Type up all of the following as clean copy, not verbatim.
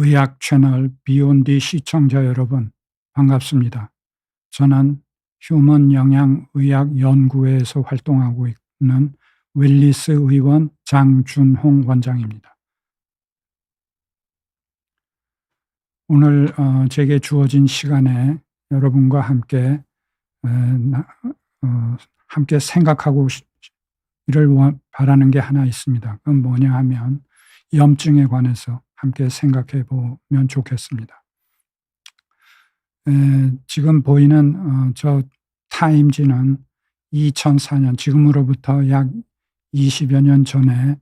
의학 채널 비욘디 시청자 여러분, 반갑습니다. 저는 휴먼 영양 의학 연구회에서 활동하고 있는 웰리스 의원 장준홍 원장입니다. 오늘 제게 주어진 시간에 여러분과 함께 생각하고 이를 바라는 게 하나 있습니다. 그건 뭐냐 하면 염증에 관해서 함께 생각해 보면 좋겠습니다. 지금 보이는 저 타임지는 2004년, 지금으로부터 약 20여 년 전에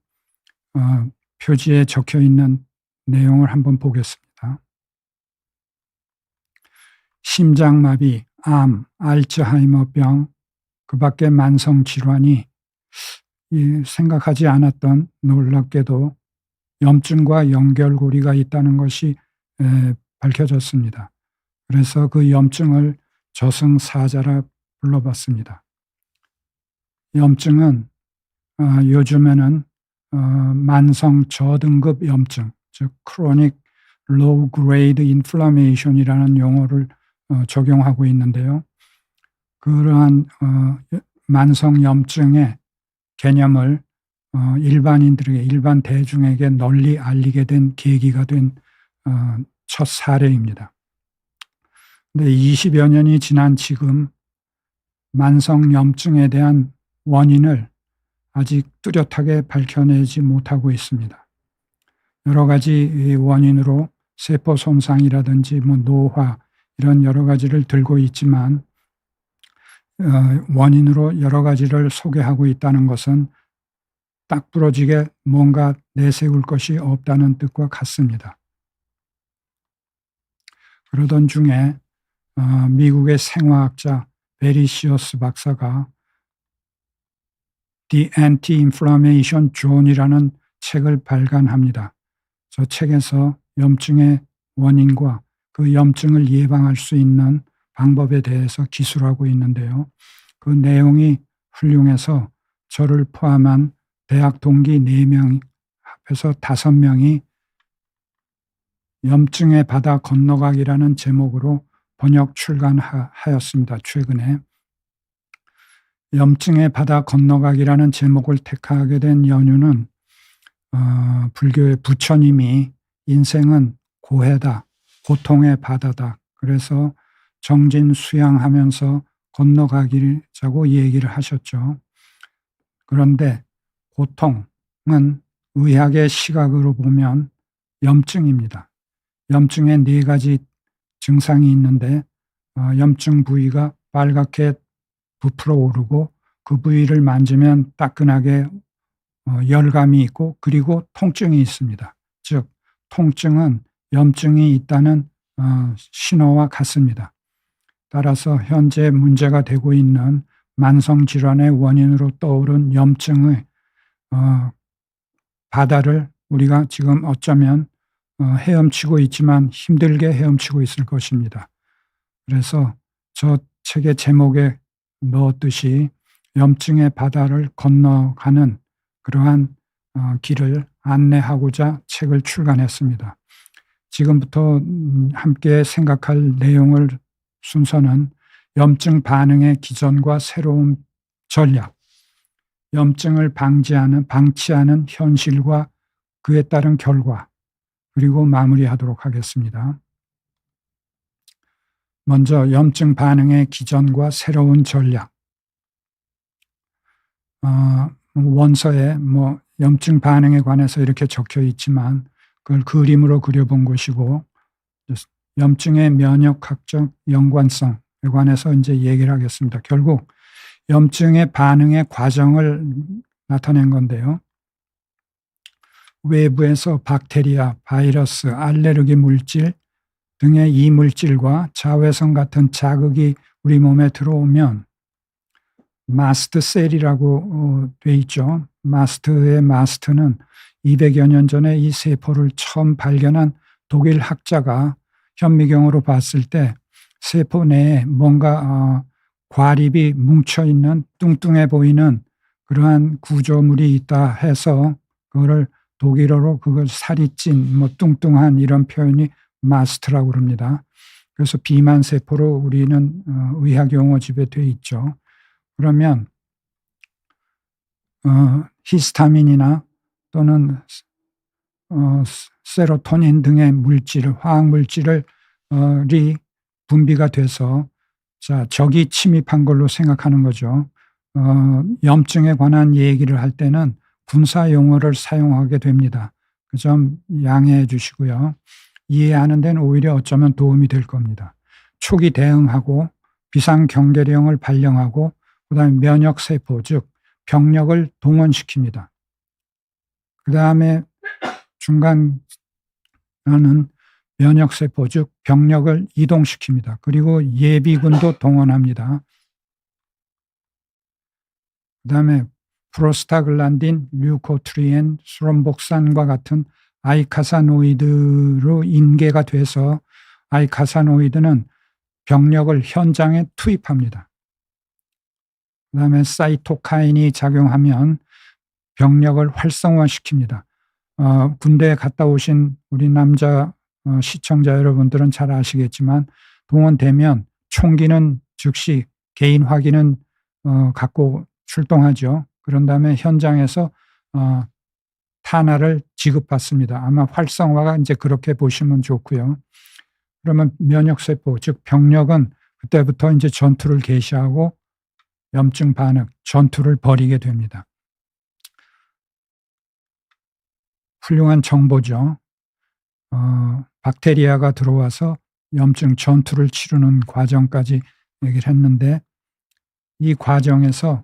표지에 적혀 있는 내용을 한번 보겠습니다. 심장마비, 암, 알츠하이머병, 그 밖에 만성질환이 생각하지 않았던, 놀랍게도 염증과 연결고리가 있다는 것이 밝혀졌습니다. 그래서 그 염증을 저승사자라 불러봤습니다. 염증은 요즘에는 만성 저등급 염증, 즉 chronic low grade inflammation이라는 용어를 적용하고 있는데요. 그러한 만성 염증의 개념을 일반인들에게, 일반 대중에게 널리 알리게 된 계기가 된 첫 사례입니다. 근데 20여 년이 지난 지금 만성 염증에 대한 원인을 아직 뚜렷하게 밝혀내지 못하고 있습니다. 여러 가지 원인으로 세포 손상이라든지 노화 이런 여러 가지를 들고 있지만 원인으로 여러 가지를 소개하고 있다는 것은 딱 부러지게 뭔가 내세울 것이 없다는 뜻과 같습니다. 그러던 중에 미국의 생화학자 베리시어스 박사가 The Anti-Inflammation Zone이라는 책을 발간합니다. 저 책에서 염증의 원인과 그 염증을 예방할 수 있는 방법에 대해서 기술하고 있는데요. 그 내용이 훌륭해서 저를 포함한 대학 동기 4명 합해서 5명이 염증의 바다 건너가기라는 제목으로 번역 출간하였습니다. 최근에. 염증의 바다 건너가기라는 제목을 택하게 된 연유는 불교의 부처님이 인생은 고해다, 고통의 바다다. 그래서 정진수양하면서 건너가기자고 얘기를 하셨죠. 그런데 고통은 의학의 시각으로 보면 염증입니다. 염증에 4가지 증상이 있는데 염증 부위가 빨갛게 부풀어 오르고 그 부위를 만지면 따끈하게 열감이 있고 그리고 통증이 있습니다. 즉 통증은 염증이 있다는 신호와 같습니다. 따라서 현재 문제가 되고 있는 만성질환의 원인으로 떠오른 염증의 바다를 우리가 지금 어쩌면 헤엄치고 있지만 힘들게 헤엄치고 있을 것입니다. 그래서 저 책의 제목에 넣었듯이 염증의 바다를 건너가는 그러한 길을 안내하고자 책을 출간했습니다. 지금부터 함께 생각할 내용을 순서는 염증 반응의 기전과 새로운 전략, 염증을 방치하는 현실과 그에 따른 결과, 그리고 마무리하도록 하겠습니다. 먼저 염증 반응의 기전과 새로운 전략. 원서에 염증 반응에 관해서 이렇게 적혀 있지만 그걸 그림으로 그려본 것이고 염증의 면역학적 연관성에 관해서 이제 얘기를 하겠습니다. 결국 염증의 반응의 과정을 나타낸 건데요. 외부에서 박테리아, 바이러스, 알레르기 물질 등의 이물질과 자외선 같은 자극이 우리 몸에 들어오면 마스트셀이라고 돼 있죠. 마스트의 마스트는 200여 년 전에 이 세포를 처음 발견한 독일 학자가 현미경으로 봤을 때 세포 내에 뭔가 과립이 뭉쳐있는 뚱뚱해 보이는 그러한 구조물이 있다 해서 그거를 독일어로 그걸 살이 찐, 뭐 뚱뚱한 이런 표현이 마스트라고 그럽니다. 그래서 비만 세포로 우리는 의학 용어 집에 돼 있죠. 그러면 히스타민이나 또는 세로토닌 등의 물질, 화학 물질이 분비가 돼서 적이 침입한 걸로 생각하는 거죠. 염증에 관한 얘기를 할 때는 군사 용어를 사용하게 됩니다. 그 점 양해해 주시고요. 이해하는 데는 오히려 어쩌면 도움이 될 겁니다. 초기 대응하고 비상경계령을 발령하고 그다음에 면역세포, 즉 병력을 동원시킵니다. 그다음에 중간에는 면역세포, 즉 병력을 이동시킵니다. 그리고 예비군도 동원합니다. 그다음에 프로스타글란딘, 류코트리엔, 수롬복산과 같은 아이카사노이드로 인계가 돼서 아이카사노이드는 병력을 현장에 투입합니다. 그다음에 사이토카인이 작용하면 병력을 활성화시킵니다. 군대에 갔다 오신 우리 남자 시청자 여러분들은 잘 아시겠지만 동원되면 총기는 즉시 개인 확인은 갖고 출동하죠. 그런 다음에 현장에서 탄화를 지급받습니다. 아마 활성화가 이제 그렇게 보시면 좋고요. 그러면 면역세포, 즉 병력은 그때부터 이제 전투를 개시하고 염증 반응, 전투를 벌이게 됩니다. 훌륭한 정보죠. 박테리아가 들어와서 염증 전투를 치르는 과정까지 얘기를 했는데 이 과정에서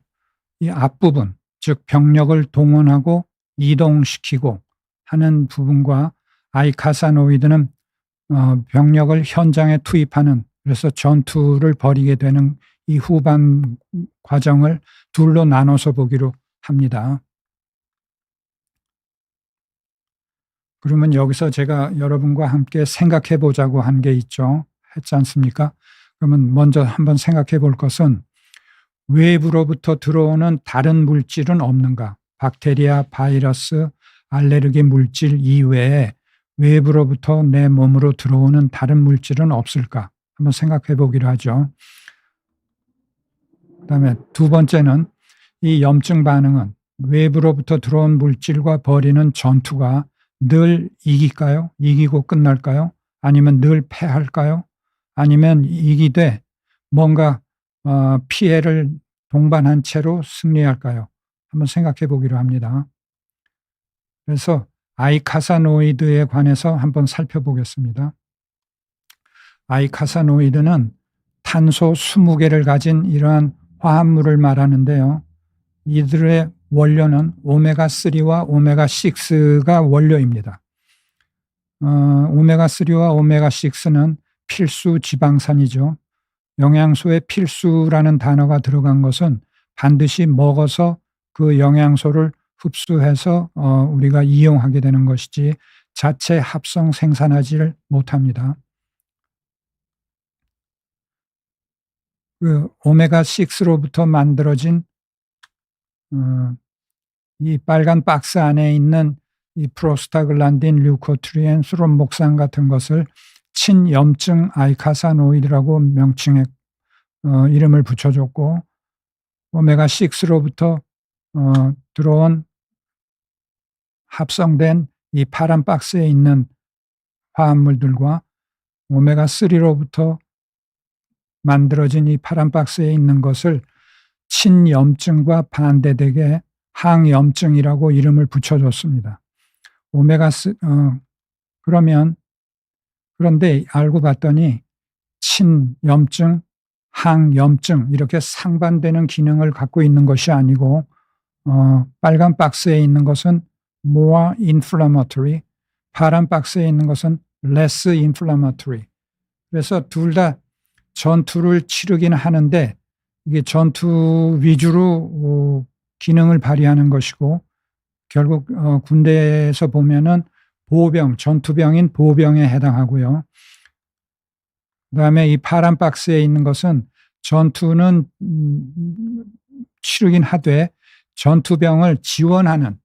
이 앞부분, 즉 병력을 동원하고 이동시키고 하는 부분과 아이카사노이드는 병력을 현장에 투입하는, 그래서 전투를 벌이게 되는 이 후반 과정을 둘로 나눠서 보기로 합니다. 그러면 여기서 제가 여러분과 함께 생각해 보자고 한 게 있죠. 했지 않습니까? 그러면 먼저 한번 생각해 볼 것은 외부로부터 들어오는 다른 물질은 없는가? 박테리아, 바이러스, 알레르기 물질 이외에 외부로부터 내 몸으로 들어오는 다른 물질은 없을까? 한번 생각해 보기로 하죠. 그다음에 두 번째는 이 염증 반응은 외부로부터 들어온 물질과 벌이는 전투가 늘 이길까요? 이기고 끝날까요? 아니면 늘 패할까요? 아니면 이기되 뭔가 피해를 동반한 채로 승리할까요? 한번 생각해 보기로 합니다. 그래서 아이카사노이드에 관해서 한번 살펴보겠습니다. 아이카사노이드는 탄소 20개를 가진 이러한 화합물을 말하는데요. 이들의 원료는 오메가3와 오메가6가 원료입니다. 오메가3와 오메가6는 필수 지방산이죠. 영양소에 필수라는 단어가 들어간 것은 반드시 먹어서 그 영양소를 흡수해서 우리가 이용하게 되는 것이지 자체 합성 생산하지를 못합니다. 그 오메가6로부터 만들어진 이 빨간 박스 안에 있는 이 프로스타글란딘, 류코트리엔, 수롬복산 같은 것을 친염증 아이카사노이드라고 명칭에 이름을 붙여줬고, 오메가6로부터 들어온 합성된 이 파란 박스에 있는 화합물들과 오메가3로부터 만들어진 이 파란 박스에 있는 것을 친염증과 반대되게 항염증이라고 이름을 붙여줬습니다. 그런데 알고 봤더니 친염증, 항염증 이렇게 상반되는 기능을 갖고 있는 것이 아니고 빨간 박스에 있는 것은 more inflammatory, 파란 박스에 있는 것은 less inflammatory. 그래서 둘 다 전투를 치르긴 하는데 이게 전투 위주로 기능을 발휘하는 것이고, 결국 군대에서 보면은 보병, 전투병인 보병에 해당하고요. 그다음에 이 파란 박스에 있는 것은 전투는 치르긴 하되 전투병을 지원하는,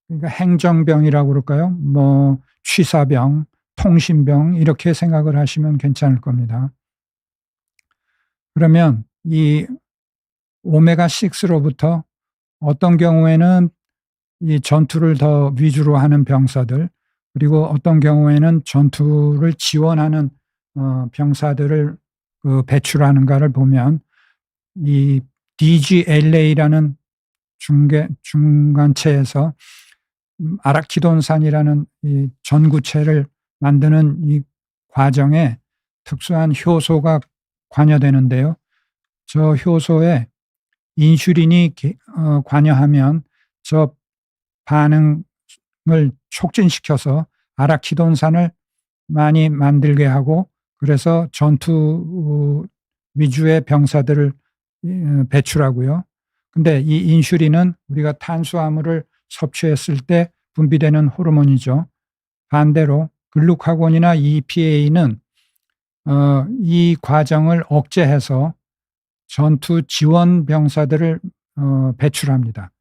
그러니까 행정병이라고 그럴까요? 뭐 취사병, 통신병 이렇게 생각을 하시면 괜찮을 겁니다. 그러면 이 오메가6로부터 어떤 경우에는 이 전투를 더 위주로 하는 병사들, 그리고 어떤 경우에는 전투를 지원하는 병사들을 배출하는가를 보면 이 DGLA라는 중간체에서 아라키돈산이라는 이 전구체를 만드는 이 과정에 특수한 효소가 관여되는데요. 저 효소에 인슐린이 관여하면 저 반응을 촉진시켜서 아라키돈산을 많이 만들게 하고, 그래서 전투 위주의 병사들을 배출하고요. 근데 이 인슐린은 우리가 탄수화물을 섭취했을 때 분비되는 호르몬이죠. 반대로 글루카곤이나 EPA는 이 과정을 억제해서 전투 지원 병사들을 배출합니다.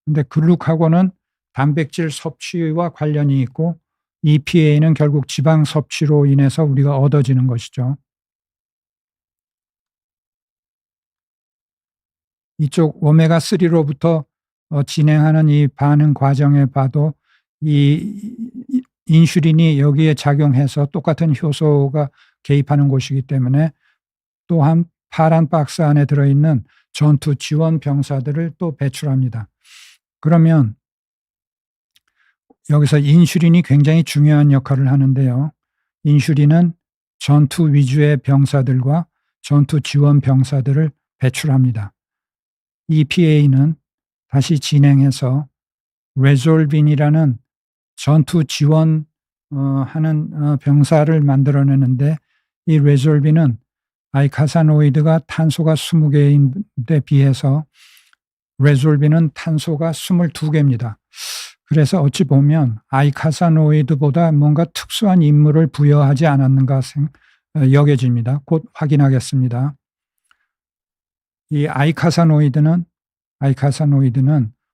근데 글루카곤은 단백질 섭취와 관련이 있고 EPA는 결국 지방 섭취로 인해서 우리가 얻어지는 것이죠. 이쪽 오메가3로부터 진행하는 이 반응 과정에 봐도 이 인슐린이 여기에 작용해서 똑같은 효소가 개입하는 곳이기 때문에 또한 파란 박스 안에 들어있는 전투 지원 병사들을 또 배출합니다. 그러면 여기서 인슐린이 굉장히 중요한 역할을 하는데요. 인슐린은 전투 위주의 병사들과 전투 지원 병사들을 배출합니다. EPA는 다시 진행해서 레졸빈이라는 전투 지원 하는 병사를 만들어내는데, 이 레졸빈은 아이카사노이드가 탄소가 20개인데 비해서 레졸빈은 탄소가 22개입니다. 그래서 어찌 보면 아이카사노이드보다 뭔가 특수한 임무를 부여하지 않았는가 여겨집니다. 곧 확인하겠습니다. 이 아이카사노이드는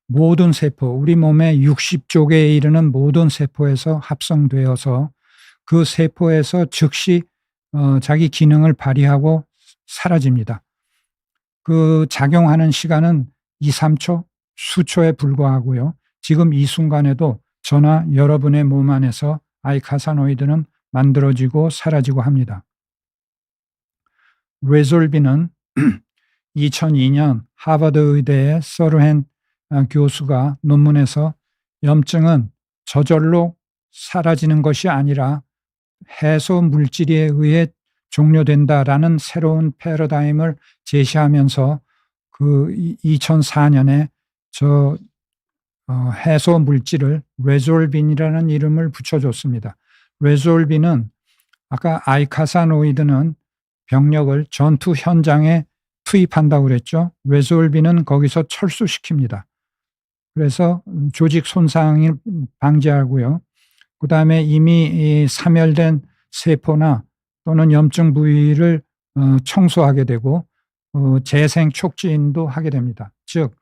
모든 세포, 우리 몸의 60쪽에 이르는 모든 세포에서 합성되어서 그 세포에서 즉시 자기 기능을 발휘하고 사라집니다. 그 작용하는 시간은 2, 3초, 수초에 불과하고요. 지금 이 순간에도 저나 여러분의 몸 안에서 아이카사노이드는 만들어지고 사라지고 합니다. 레졸빈은 2002년 하버드 의대의 서르헨 교수가 논문에서 염증은 저절로 사라지는 것이 아니라 해소 물질에 의해 종료된다라는 새로운 패러다임을 제시하면서 그 2004년에 저 해소 물질을 레졸빈이라는 이름을 붙여줬습니다. 레졸빈은 아까 아이카사노이드는 병력을 전투 현장에 투입한다고 그랬죠. 레졸빈은 거기서 철수시킵니다. 그래서 조직 손상을 방지하고요. 그 다음에 이미 사멸된 세포나 또는 염증 부위를 청소하게 되고 재생 촉진도 하게 됩니다. 즉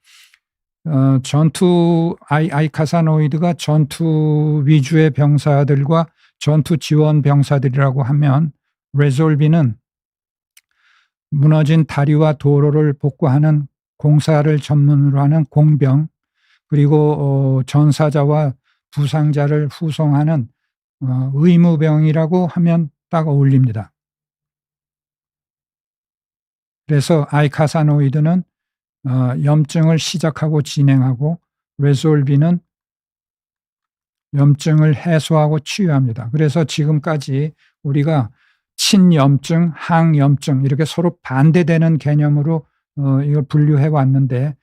전투 아이카사노이드가 전투 위주의 병사들과 전투 지원 병사들이라고 하면, 레졸빈은 무너진 다리와 도로를 복구하는 공사를 전문으로 하는 공병, 그리고 전사자와 부상자를 후송하는 의무병이라고 하면 딱 어울립니다. 그래서 아이카사노이드는 염증을 시작하고 진행하고, 레솔빈은 염증을 해소하고 치유합니다. 그래서 지금까지 우리가 친염증, 항염증 이렇게 서로 반대되는 개념으로 이걸 분류해 왔는데,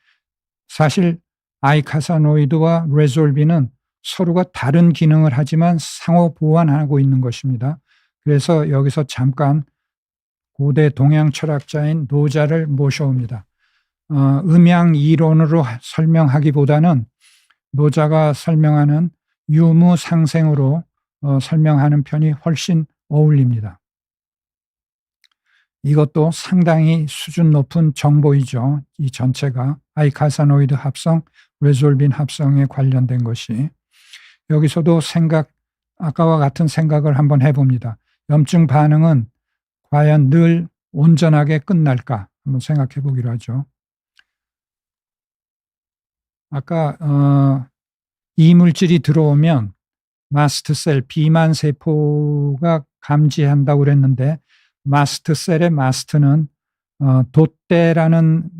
사실 아이카사노이드와 레솔빈은 서로가 다른 기능을 하지만 상호 보완하고 있는 것입니다. 그래서 여기서 잠깐 고대 동양 철학자인 노자를 모셔옵니다. 음양 이론으로 설명하기보다는 노자가 설명하는 유무상생으로 설명하는 편이 훨씬 어울립니다. 이것도 상당히 수준 높은 정보이죠. 이 전체가 아이카사노이드 합성 레졸빈 합성에 관련된 것이. 여기서도 아까와 같은 생각을 한번 해봅니다. 염증 반응은 과연 늘 온전하게 끝날까? 한번 생각해 보기로 하죠. 아까 이물질이 들어오면 마스트셀, 비만 세포가 감지한다고 그랬는데, 마스트셀의 마스트는 돛대라는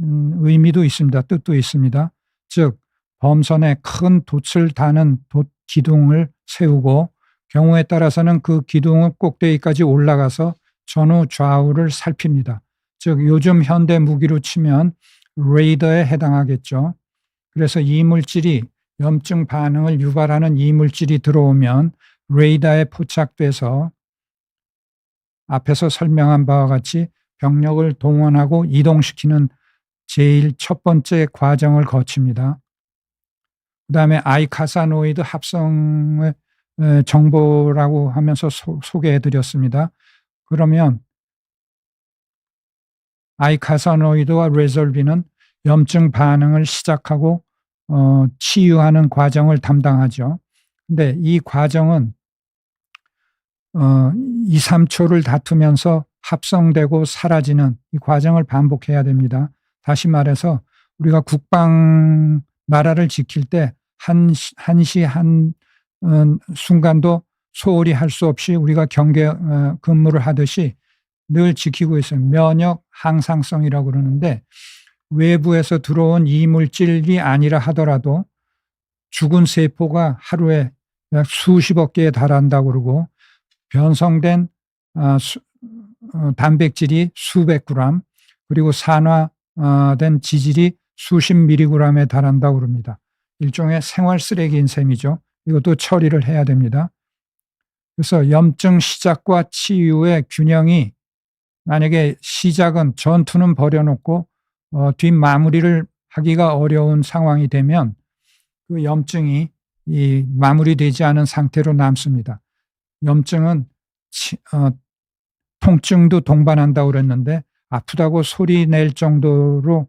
의미도 있습니다. 뜻도 있습니다. 즉 범선에 큰 돛을 다는 돛 기둥을 세우고 경우에 따라서는 그 기둥의 꼭대기까지 올라가서 전후 좌우를 살핍니다. 즉 요즘 현대 무기로 치면 레이더에 해당하겠죠. 그래서 이물질이 염증 반응을 유발하는 이물질이 들어오면 레이더에 포착돼서 앞에서 설명한 바와 같이 병력을 동원하고 이동시키는 제일 첫 번째 과정을 거칩니다. 그 다음에 아이카사노이드 합성의 정보라고 하면서 소개해 드렸습니다. 그러면 아이카사노이드와 레졸빈은 염증 반응을 시작하고 치유하는 과정을 담당하죠. 근데 이 과정은 2, 3초를 다투면서 합성되고 사라지는 이 과정을 반복해야 됩니다. 다시 말해서 우리가 국방 나라를 지킬 때 한시 한 순간도 소홀히 할 수 없이 우리가 경계 근무를 하듯이 늘 지키고 있어요. 면역 항상성이라고 그러는데, 외부에서 들어온 이물질이 아니라 하더라도 죽은 세포가 하루에 약 수십억 개에 달한다고 그러고, 변성된 단백질이 수백 그램, 그리고 산화된 지질이 수십 미리그램에 달한다고 그럽니다. 일종의 생활 쓰레기인 셈이죠. 이것도 처리를 해야 됩니다. 그래서 염증 시작과 치유의 균형이, 만약에 시작은 전투는 버려놓고 뒷마무리를 하기가 어려운 상황이 되면 그 염증이 마무리되지 않은 상태로 남습니다. 염증은 통증도 동반한다고 그랬는데, 아프다고 소리 낼 정도로가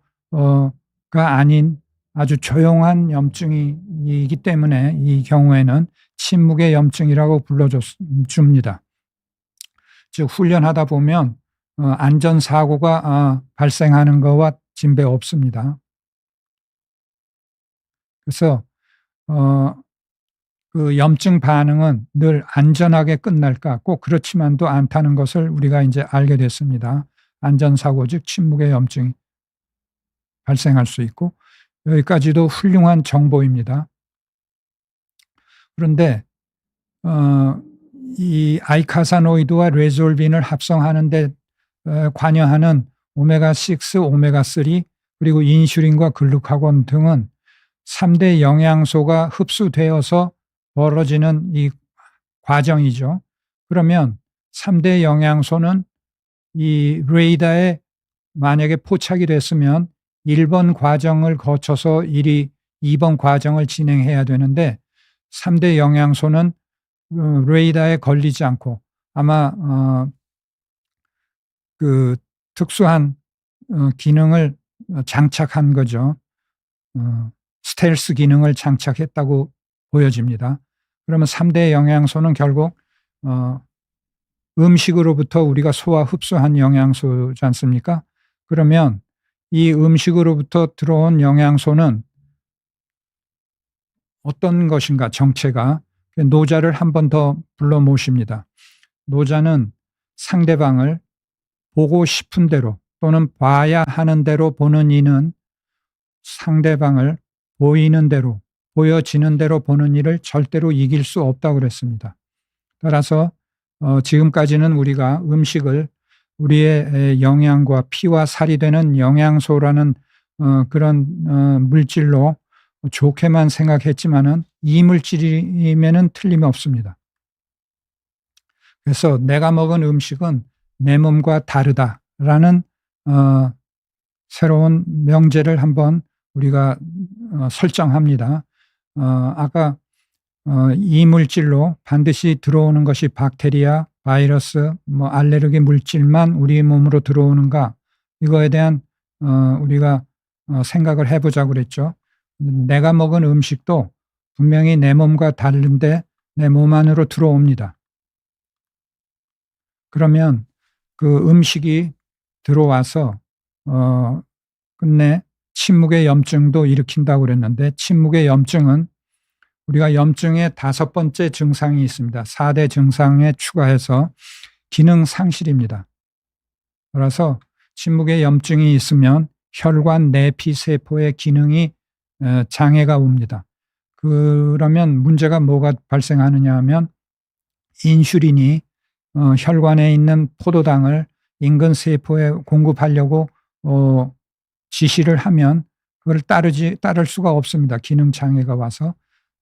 아닌 아주 조용한 염증이기 때문에 이 경우에는 침묵의 염증이라고 불러줍니다. 즉 훈련하다 보면 안전사고가 발생하는 것과 진배 없습니다. 그래서 그 염증 반응은 늘 안전하게 끝날까? 꼭 그렇지만도 않다는 것을 우리가 이제 알게 됐습니다. 안전사고, 즉 침묵의 염증이 발생할 수 있고, 여기까지도 훌륭한 정보입니다. 그런데 이 아이카사노이드와 레졸빈을 합성하는 데 관여하는 오메가6, 오메가3, 그리고 인슐린과 글루카곤 등은 3대 영양소가 흡수되어서 벌어지는 이 과정이죠. 그러면 3대 영양소는 이 레이더에 만약에 포착이 됐으면 1번 과정을 거쳐서 2번 과정을 진행해야 되는데, 3대 영양소는 레이더에 걸리지 않고 아마 그 특수한 기능을 장착한 거죠. 스텔스 기능을 장착했다고 보여집니다. 그러면 3대 영양소는 결국 음식으로부터 우리가 소화 흡수한 영양소지 않습니까? 그러면 이 음식으로부터 들어온 영양소는 어떤 것인가, 정체가. 노자를 한 번 더 불러 모십니다. 노자는 상대방을 보고 싶은 대로 또는 봐야 하는 대로 보는 이는 상대방을 보이는 대로, 보여지는 대로 보는 이를 절대로 이길 수 없다고 그랬습니다. 따라서 지금까지는 우리가 음식을 우리의 영양과 피와 살이 되는 영양소라는 그런 물질로 좋게만 생각했지만은 이물질이면은 틀림없습니다. 그래서 내가 먹은 음식은 내 몸과 다르다라는 새로운 명제를 한번 우리가 설정합니다. 아까 이물질로 반드시 들어오는 것이 박테리아, 바이러스, 알레르기 물질만 우리 몸으로 들어오는가, 이거에 대한 우리가 생각을 해보자고 그랬죠. 내가 먹은 음식도 분명히 내 몸과 다른데 내 몸 안으로 들어옵니다. 그러면 그 음식이 들어와서 끝내 침묵의 염증도 일으킨다고 그랬는데, 침묵의 염증은 우리가 염증의 5번째 증상이 있습니다. 4대 증상에 추가해서 기능 상실입니다. 따라서 침묵의 염증이 있으면 혈관 내피세포의 기능이 장애가 옵니다. 그러면 문제가 뭐가 발생하느냐 하면, 인슐린이 혈관에 있는 포도당을 인근 세포에 공급하려고 지시를 하면 그걸 따를 수가 없습니다. 기능 장애가 와서.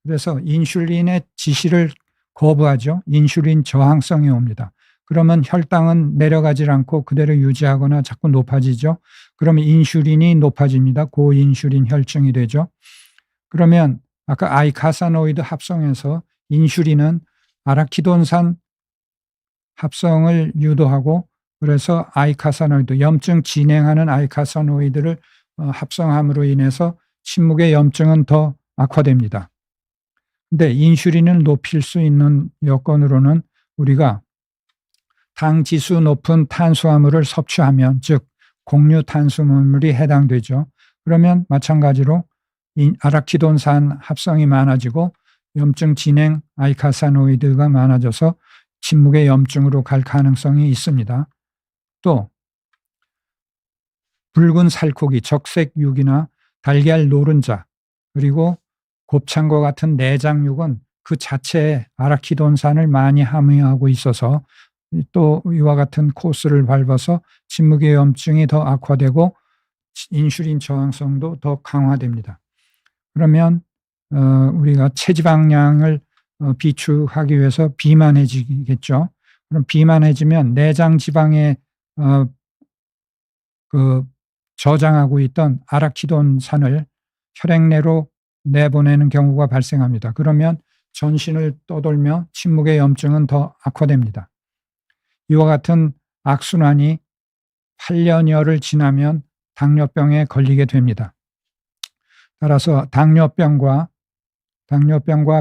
그래서 인슐린의 지시를 거부하죠. 인슐린 저항성이 옵니다. 그러면 혈당은 내려가지 않고 그대로 유지하거나 자꾸 높아지죠. 그러면 인슐린이 높아집니다. 고인슐린 혈증이 되죠. 그러면 아까 아이카사노이드 합성에서 인슐린은 아라키돈산 합성을 유도하고, 그래서 아이카사노이드, 염증 진행하는 아이카사노이드를 합성함으로 인해서 침묵의 염증은 더 악화됩니다. 근데 인슐린을 높일 수 있는 여건으로는 우리가 당 지수 높은 탄수화물을 섭취하면, 즉 곡류 탄수화물이 해당되죠. 그러면 마찬가지로 아라키돈산 합성이 많아지고 염증 진행 아이카사노이드가 많아져서 침묵의 염증으로 갈 가능성이 있습니다. 또 붉은 살코기, 적색육이나 달걀 노른자, 그리고 곱창과 같은 내장육은 그 자체에 아라키돈산을 많이 함유하고 있어서 또 이와 같은 코스를 밟아서 침묵의 염증이 더 악화되고 인슐린 저항성도 더 강화됩니다. 그러면 우리가 체지방량을 비축하기 위해서 비만해지겠죠. 그럼 비만해지면 내장 지방에 저장하고 있던 아라키돈산을 혈액 내로 내보내는 경우가 발생합니다. 그러면 전신을 떠돌며 침묵의 염증은 더 악화됩니다. 이와 같은 악순환이 8년여를 지나면 당뇨병에 걸리게 됩니다. 따라서 당뇨병과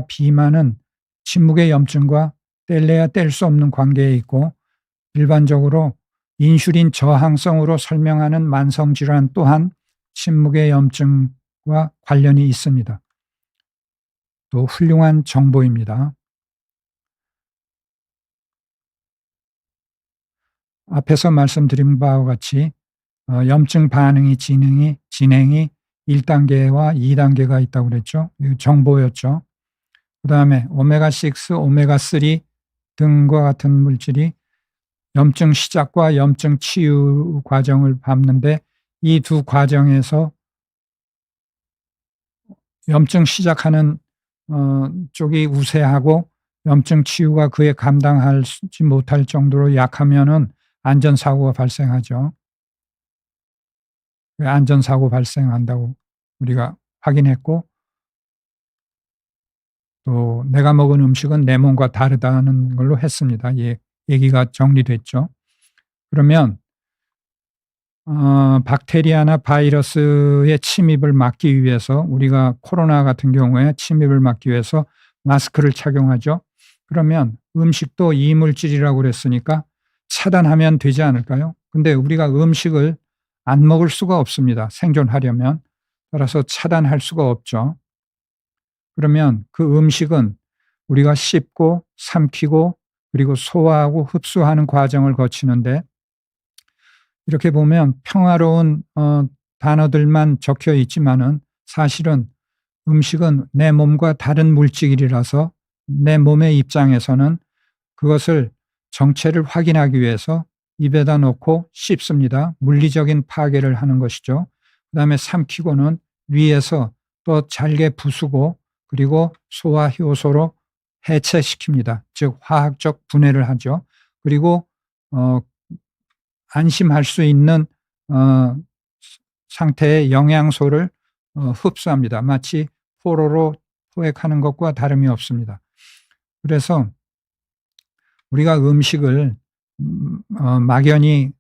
비만은 침묵의 염증과 뗄래야 뗄 수 없는 관계에 있고, 일반적으로 인슐린 저항성으로 설명하는 만성질환 또한 침묵의 염증과 관련이 있습니다. 또 훌륭한 정보입니다. 앞에서 말씀드린 바와 같이 염증 반응이 진행이 1단계와 2단계가 있다고 그랬죠. 정보였죠. 그 다음에 오메가6, 오메가3 등과 같은 물질이 염증 시작과 염증 치유 과정을 밟는데, 이 두 과정에서 염증 시작하는 쪽이 우세하고 염증 치유가 그에 감당하지 못할 정도로 약하면은 안전사고가 발생하죠. 안전사고 발생한다고 우리가 확인했고, 또 내가 먹은 음식은 내 몸과 다르다는 걸로 했습니다. 얘기가 정리됐죠. 그러면 박테리아나 바이러스의 침입을 막기 위해서, 우리가 코로나 같은 경우에 침입을 막기 위해서 마스크를 착용하죠. 그러면 음식도 이물질이라고 그랬으니까 차단하면 되지 않을까요? 근데 우리가 음식을 안 먹을 수가 없습니다. 생존하려면. 따라서 차단할 수가 없죠. 그러면 그 음식은 우리가 씹고 삼키고 그리고 소화하고 흡수하는 과정을 거치는데, 이렇게 보면 평화로운 단어들만 적혀 있지만은 사실은 음식은 내 몸과 다른 물질이라서 내 몸의 입장에서는 그것을 정체를 확인하기 위해서 입에다 놓고 씹습니다. 물리적인 파괴를 하는 것이죠. 그 다음에 삼키고는 위에서 또 잘게 부수고 그리고 소화 효소로 해체시킵니다. 즉 화학적 분해를 하죠. 그리고 안심할 수 있는 상태의 영양소를 흡수합니다. 마치 포로로 포획하는 것과 다름이 없습니다. 그래서 우리가 음식을 막연히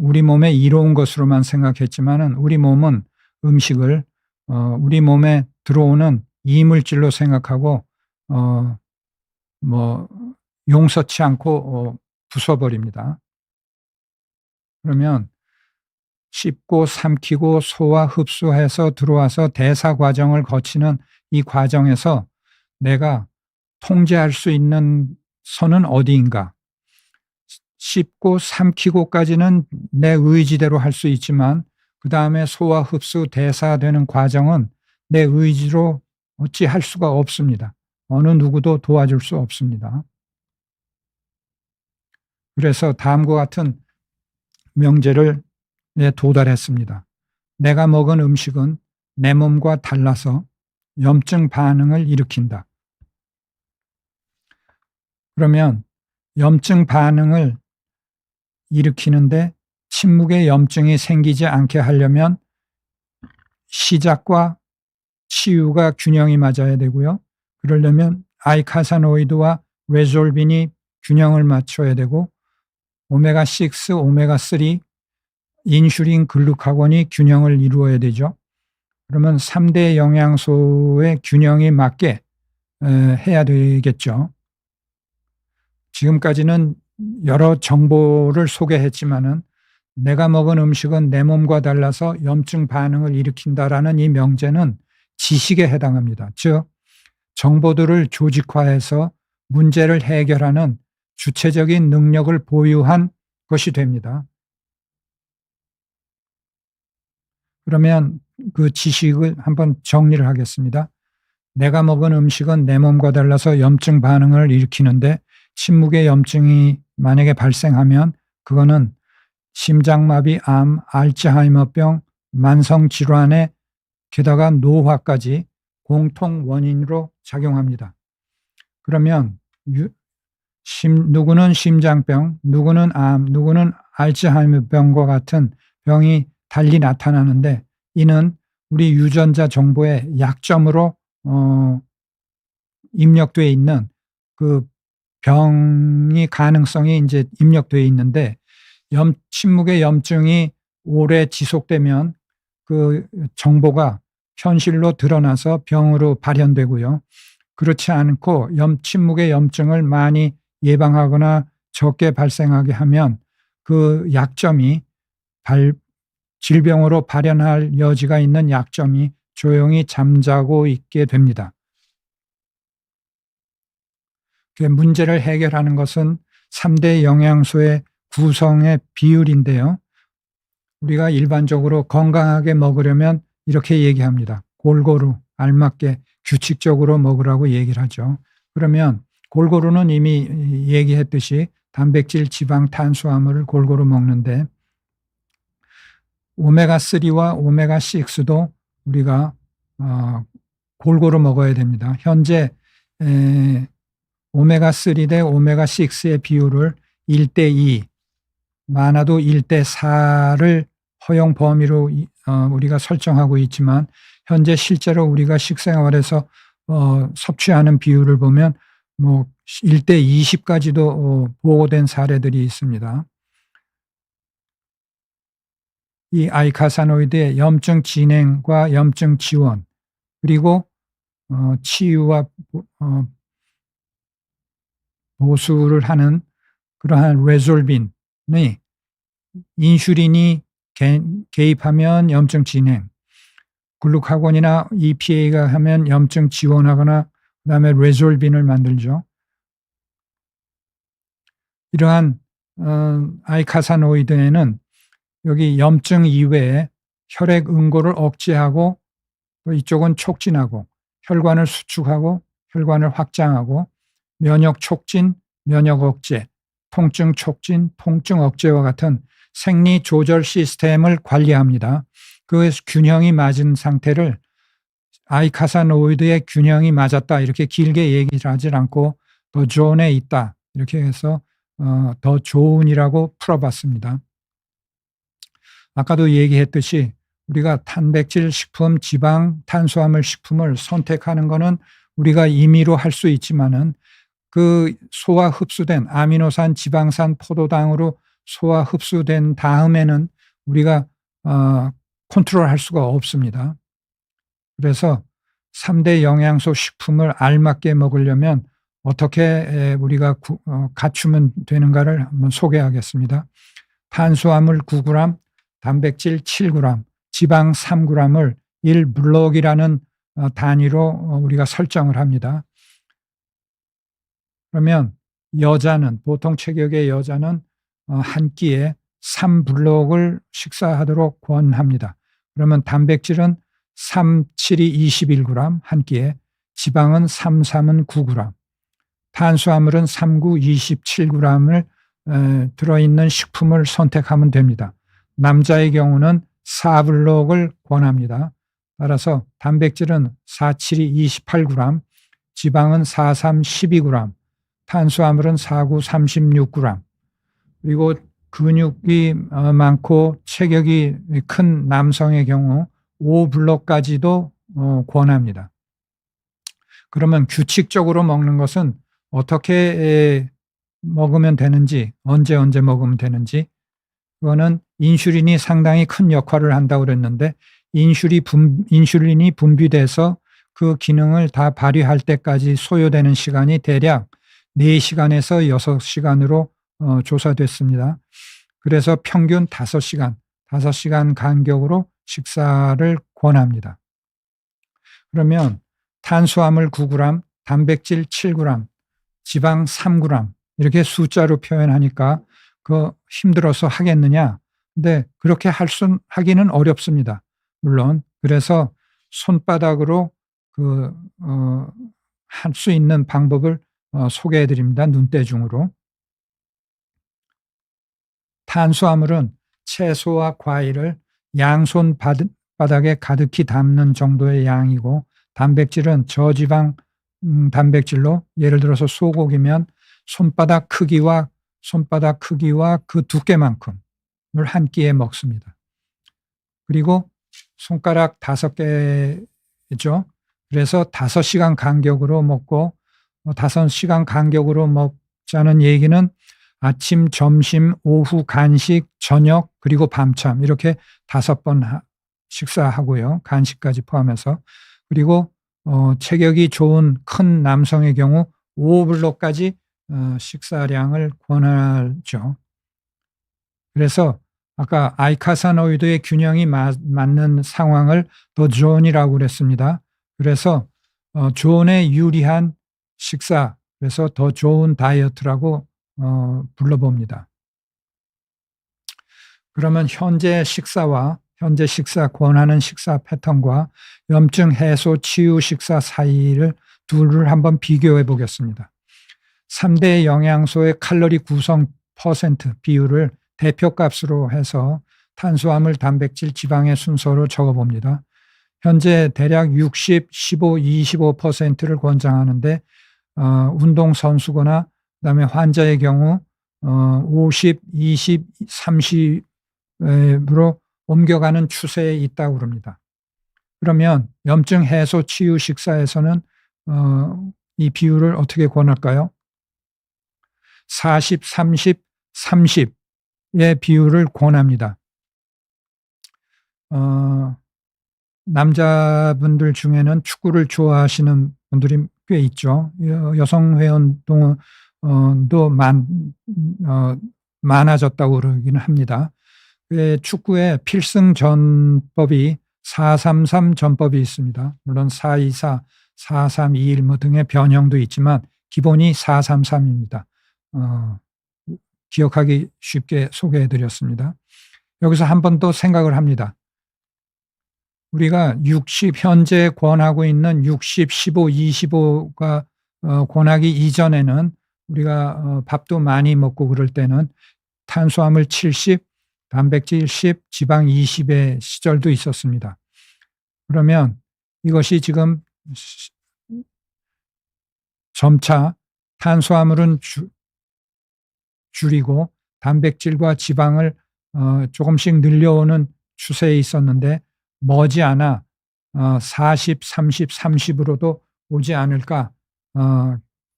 우리 몸에 이로운 것으로만 생각했지만은, 우리 몸은 음식을 우리 몸에 들어오는 이물질로 생각하고 용서치 않고 부숴버립니다. 그러면 씹고 삼키고 소화 흡수해서 들어와서 대사 과정을 거치는 이 과정에서 내가 통제할 수 있는 선은 어디인가? 씹고 삼키고까지는 내 의지대로 할 수 있지만 그 다음에 소화 흡수 대사되는 과정은 내 의지로 어찌 할 수가 없습니다. 어느 누구도 도와줄 수 없습니다. 그래서 다음과 같은 명제를 도달했습니다. 내가 먹은 음식은 내 몸과 달라서 염증 반응을 일으킨다. 그러면 염증 반응을 일으키는데 침묵의 염증이 생기지 않게 하려면 시작과 치유가 균형이 맞아야 되고요. 그러려면 아이카사노이드와 레졸빈이 균형을 맞춰야 되고 오메가6, 오메가3, 인슐린, 글루카곤이 균형을 이루어야 되죠. 그러면 3대 영양소의 균형이 맞게 해야 되겠죠. 지금까지는 여러 정보를 소개했지만은 내가 먹은 음식은 내 몸과 달라서 염증 반응을 일으킨다라는 이 명제는 지식에 해당합니다. 즉, 정보들을 조직화해서 문제를 해결하는 주체적인 능력을 보유한 것이 됩니다. 그러면 그 지식을 한번 정리를 하겠습니다. 내가 먹은 음식은 내 몸과 달라서 염증 반응을 일으키는데 침묵의 염증이 만약에 발생하면 그거는 심장마비, 암, 알츠하이머병, 만성질환에 게다가 노화까지 공통 원인으로 작용합니다. 그러면 누구는 심장병, 누구는 암, 누구는 알츠하이머병과 같은 병이 달리 나타나는데 이는 우리 유전자 정보의 약점으로 입력되어 있는 그 병이 가능성이 이제 입력되어 있는데 침묵의 염증이 오래 지속되면 그 정보가 현실로 드러나서 병으로 발현되고요. 그렇지 않고 침묵의 염증을 많이 예방하거나 적게 발생하게 하면 그 약점이 질병으로 발현할 여지가 있는 약점이 조용히 잠자고 있게 됩니다. 문제를 해결하는 것은 3대 영양소의 구성의 비율인데요. 우리가 일반적으로 건강하게 먹으려면 이렇게 얘기합니다. 골고루, 알맞게, 규칙적으로 먹으라고 얘기를 하죠. 그러면 골고루는 이미 얘기했듯이 단백질, 지방, 탄수화물을 골고루 먹는데 오메가3와 오메가6도 우리가 골고루 먹어야 됩니다. 현재 오메가3 대 오메가6의 비율을 1대2, 많아도 1대4를 허용 범위로 우리가 설정하고 있지만 현재 실제로 우리가 식생활에서 섭취하는 비율을 보면 1대20까지도 보고된 사례들이 있습니다. 이 아이카사노이드의 염증 진행과 염증 지원 그리고 치유와 보수를 하는 그러한 레졸빈이 인슐린이 개입하면 염증 진행, 글루카곤이나 EPA가 하면 염증 지원하거나 그다음에 레졸빈을 만들죠. 이러한 아이카사노이드에는 여기 염증 이외에 혈액 응고를 억제하고 또 이쪽은 촉진하고 혈관을 수축하고 혈관을 확장하고 면역 촉진, 면역 억제, 통증 촉진, 통증 억제와 같은 생리 조절 시스템을 관리합니다. 그 균형이 맞은 상태를 아이카사노이드의 균형이 맞았다 이렇게 길게 얘기를 하지 않고 더 존에 있다 이렇게 해서 더 좋은이라고 풀어봤습니다. 아까도 얘기했듯이 우리가 단백질 식품, 지방, 탄수화물 식품을 선택하는 것은 우리가 임의로 할 수 있지만은 그 소화 흡수된 아미노산, 지방산, 포도당으로 소화 흡수된 다음에는 우리가 컨트롤할 수가 없습니다. 그래서 3대 영양소 식품을 알맞게 먹으려면 어떻게 우리가 갖추면 되는가를 한번 소개하겠습니다. 탄수화물 9g, 단백질 7g, 지방 3g을 1블록이라는 단위로 우리가 설정을 합니다. 그러면 여자는, 보통 체격의 여자는 한 끼에 3블록을 식사하도록 권합니다. 그러면 단백질은 3, 7이 21g 한 끼에, 지방은 3, 3은 9g, 탄수화물은 3, 9, 27g을 들어있는 식품을 선택하면 됩니다. 남자의 경우는 4블록을 권합니다. 따라서 단백질은 4, 7이 28g, 지방은 4, 3, 12g, 탄수화물은 4, 9, 36g, 그리고 근육이 많고 체격이 큰 남성의 경우 5블록까지도 권합니다. 그러면 규칙적으로 먹는 것은 어떻게 먹으면 되는지, 언제 먹으면 되는지, 그거는 인슐린이 상당히 큰 역할을 한다고 그랬는데, 인슐린이 분비돼서 그 기능을 다 발휘할 때까지 소요되는 시간이 대략 4시간에서 6시간으로 조사됐습니다. 그래서 평균 5시간 간격으로 식사를 권합니다. 그러면 탄수화물 9g, 단백질 7g, 지방 3g 이렇게 숫자로 표현하니까 그 힘들어서 하겠느냐? 근데 그렇게 하기는 어렵습니다. 물론 그래서 손바닥으로 할 수 있는 방법을 소개해 드립니다. 눈대중으로. 탄수화물은 채소와 과일을 양손 바닥에 가득히 담는 정도의 양이고, 단백질은 저지방 단백질로, 예를 들어서 소고기면 손바닥 크기와 그 두께만큼을 한 끼에 먹습니다. 그리고 손가락 5개죠. 그래서 5시간 간격으로 먹고, 5시간 간격으로 먹자는 얘기는 아침, 점심, 오후 간식, 저녁, 그리고 밤참 이렇게 5번 식사하고요. 간식까지 포함해서. 그리고 체격이 좋은 큰 남성의 경우 5블록까지 식사량을 권하죠. 그래서 아까 아이카사노이드의 균형이 맞는 상황을 더 존이라고 그랬습니다. 그래서 존에 유리한 식사, 그래서 더 좋은 다이어트라고 불러봅니다. 그러면 현재 식사 권하는 식사 패턴과 염증 해소 치유 식사 사이를 둘을 한번 비교해 보겠습니다. 3대 영양소의 칼로리 구성 퍼센트 비율을 대표값으로 해서 탄수화물, 단백질, 지방의 순서로 적어봅니다. 현재 대략 60, 15, 25%를 권장하는데 운동선수거나 그다음에 환자의 경우 50, 20, 30으로 옮겨가는 추세에 있다고 합니다. 그러면 염증 해소 치유 식사에서는 이 비율을 어떻게 권할까요? 40, 30, 30의 비율을 권합니다. 남자분들 중에는 축구를 좋아하시는 분들이 꽤 있죠. 여성 회원도 많아졌다고 그러기는 합니다. 축구에 필승 전법이 4-3-3 전법이 있습니다. 물론 4-2-4, 4-3-2-1 뭐 등의 변형도 있지만 기본이 4-3-3입니다. 기억하기 쉽게 소개해 드렸습니다. 여기서 한 번 더 생각을 합니다. 우리가 현재 권하고 있는 60, 15, 25가 권하기 이전에는 우리가 밥도 많이 먹고 그럴 때는 탄수화물 70, 단백질 10, 지방 20의 시절도 있었습니다. 그러면 이것이 지금 점차 탄수화물은 줄이고 단백질과 지방을 조금씩 늘려오는 추세에 있었는데 머지않아 40, 30, 30으로도 오지 않을까